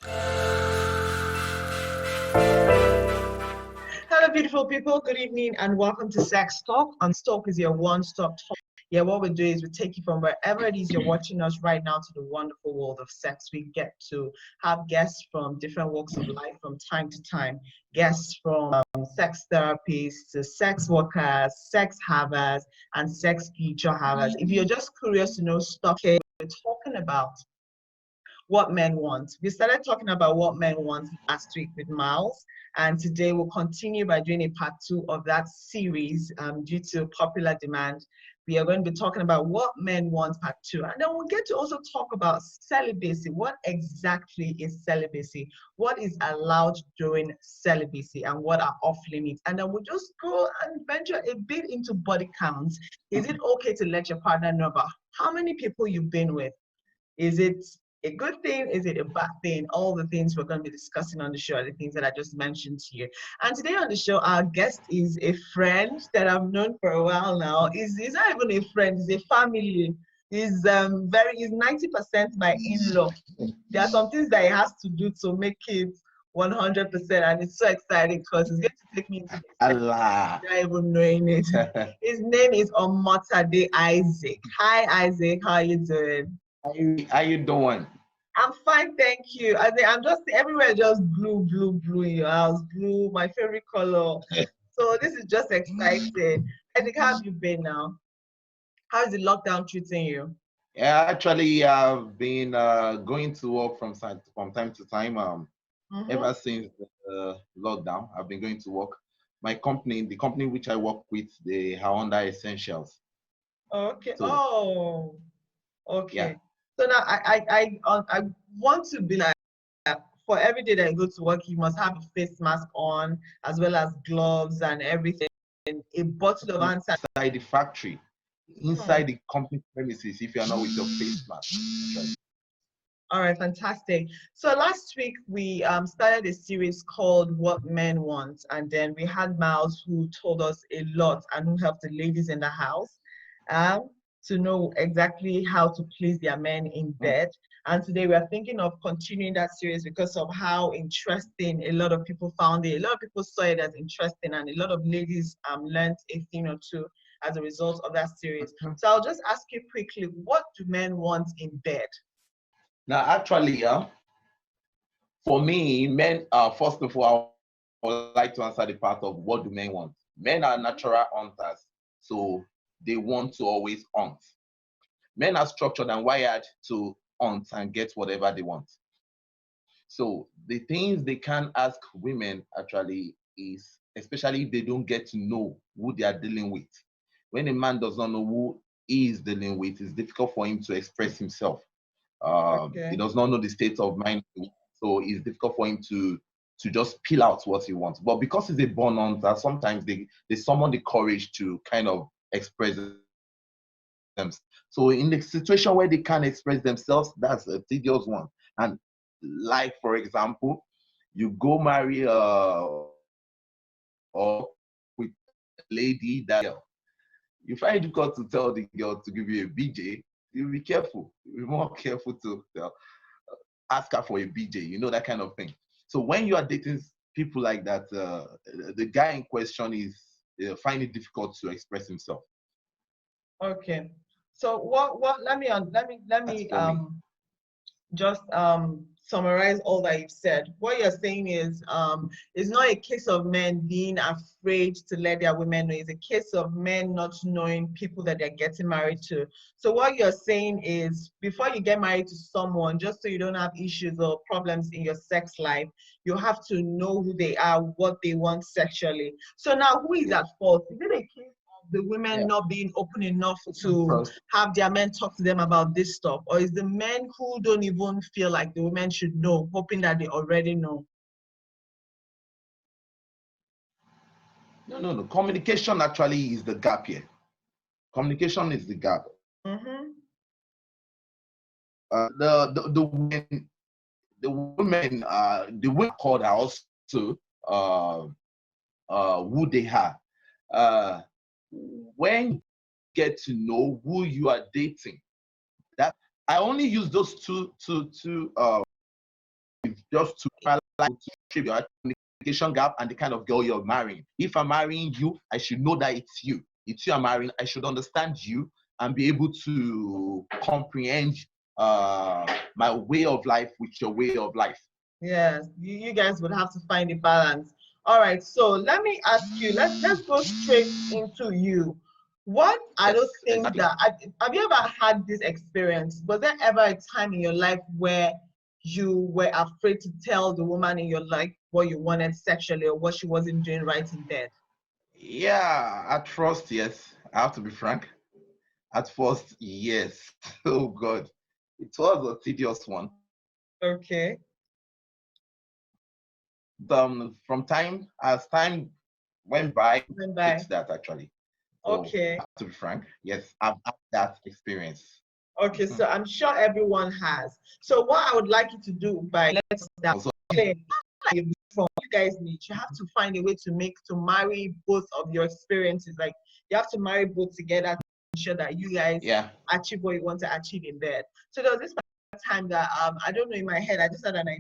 Hello, beautiful people. Good evening and welcome to Sex Talk. Talk is your one-stop talk. Yeah, what we do is we take you from wherever it is you're watching us right now to the wonderful world of sex. We get to have guests from different walks of life from time to time. Guests from sex therapists to sex workers, sex havers, and sex future havers. If you're just curious to know stuff, okay, we're talking about what men want. We started talking about what men want last week with Miles, and today we'll continue by doing a part 2 of that series due to popular demand. We are going to be talking about what men want part 2, and then we'll get to also talk about celibacy. What exactly is celibacy? What is allowed during celibacy, and what are off limits? And then we'll just go and venture a bit into body counts. Is it okay to let your partner know about how many people you've been with? Is it a good thing? Is it a bad thing? All the things we're going to be discussing on the show are the things that I just mentioned to you. And today on the show, our guest is a friend that I've known for a while now. He's not even a friend, he's a family. He's 90% my in-law. There are some things that he has to do to make it 100%, and it's so exciting because he's going to take me into the Allah. not even knowing it. His name is Omotade Isaac. Hi Isaac, how are you doing? How you doing? I'm fine, thank you. I'm just everywhere, just blue in your house. Blue, my favorite color. So this is just exciting. I think, how have you been now? How is the lockdown treating you? Yeah, actually, I've been going to work from time to time. Ever since the lockdown, I've been going to work. The company which I work with, they are under essentials. Okay. So, Okay. Yeah. So now I want to be like, for every day that you go to work, you must have a face mask on as well as gloves and everything. A bottle of hand sanitizer. Inside the factory, inside the company premises, if you are not with your face mask. Actually. All right, fantastic. So last week we started a series called What Men Want, and then we had Miles who told us a lot and who helped the ladies in the house to know exactly how to please their men in bed. And today we are thinking of continuing that series because of how interesting a lot of people found it. A lot of people saw it as interesting, and a lot of ladies learned a thing or two as a result of that series. So I'll just ask you quickly, what do men want in bed? Now, actually, for me, men, first of all, I would like to answer the part of what do men want. Men are natural hunters, so they want to always hunt. Men are structured and wired to hunt and get whatever they want. So the things they can ask women actually is, especially if they don't get to know who they are dealing with. When a man does not know who he is dealing with, it's difficult for him to express himself. He does not know the state of mind, so it's difficult for him to just peel out what he wants. But because he's a born hunter, sometimes they summon the courage to kind of express them. So in the situation where they can't express themselves, that's a tedious one. And like, for example, you go marry or with a lady that you find it difficult to tell the girl to give you a BJ. You'll be careful. You'll be more careful to ask her for a BJ, you know, that kind of thing. So when you are dating people like that, the guy in question is find it difficult to express himself. Okay. So what let me just summarize all that you've said. What you're saying is it's not a case of men being afraid to let their women know. It's a case of men not knowing people that they're getting married to. So what you're saying is before you get married to someone, just so you don't have issues or problems in your sex life, you have to know who they are, what they want sexually. So now who is at fault? Is it a case the women not being open enough to have their men talk to them about this stuff? Or is the men who don't even feel like the women should know, hoping that they already know? No. Communication actually is the gap here. Communication is the gap. The women called also who they are. When you get to know who you are dating, that I only use those two just to try to shape your communication gap and the kind of girl you're marrying. If I'm marrying you, I should know that it's you. It's you I'm marrying. I should understand you and be able to comprehend my way of life with your way of life. Yes, you guys would have to find a balance. All right, so let me ask you, let's go straight into you. What are Yes, those things exactly. that have you ever had this experience? Was there ever a time in your life where you were afraid to tell the woman in your life what you wanted sexually or what she wasn't doing right in bed? Yeah, at first, yes. I have to be frank. At first, yes. Oh God, it was a tedious one. Okay. From time as time went by, Went by. fixed that actually. So Okay. to be frank, yes, I've had that experience. Okay, so I'm sure everyone has. So what I would like you to do by let's that Also, from you guys need, you have to find a way to marry both of your experiences. Like you have to marry both together to ensure that you guys yeah, achieve what you want to achieve in bed. So there was this time that I don't know, in my head I just had an idea